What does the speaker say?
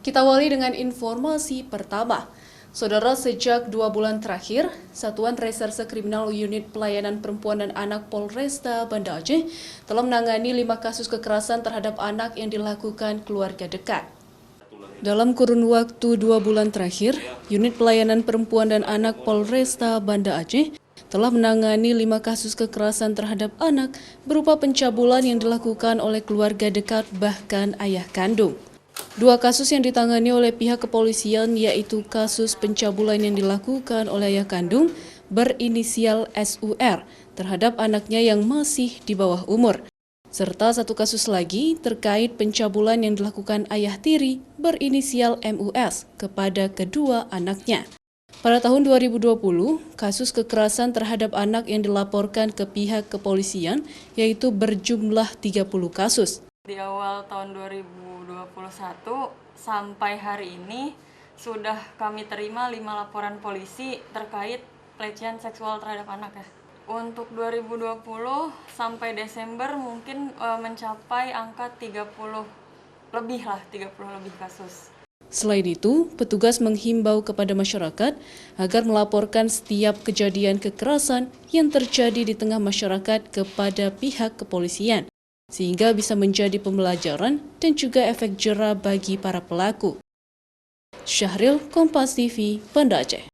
Kita awali dengan informasi pertama. Saudara, sejak 2 bulan terakhir, Satuan Reserse Kriminal Unit Pelayanan Perempuan dan Anak Polresta Banda Aceh telah menangani 5 kasus kekerasan terhadap anak yang dilakukan keluarga dekat. Dalam kurun waktu 2 bulan terakhir, Unit Pelayanan Perempuan dan Anak Polresta Banda Aceh telah menangani 5 kasus kekerasan terhadap anak berupa pencabulan yang dilakukan oleh keluarga dekat bahkan ayah kandung. 2 kasus yang ditangani oleh pihak kepolisian yaitu kasus pencabulan yang dilakukan oleh ayah kandung berinisial SUR terhadap anaknya yang masih di bawah umur. Serta 1 kasus lagi terkait pencabulan yang dilakukan ayah tiri berinisial MUS kepada kedua anaknya. Pada tahun 2020, kasus kekerasan terhadap anak yang dilaporkan ke pihak kepolisian yaitu berjumlah 30 kasus. Di awal tahun 2021 sampai hari ini sudah kami terima 5 laporan polisi terkait pelecehan seksual terhadap anak ya. Untuk 2020 sampai Desember mungkin mencapai angka 30 lebih kasus. Selain itu, petugas menghimbau kepada masyarakat agar melaporkan setiap kejadian kekerasan yang terjadi di tengah masyarakat kepada pihak kepolisian, sehingga bisa menjadi pembelajaran dan juga efek jera bagi para pelaku. Syahril, Kompas TV, Banda Aceh.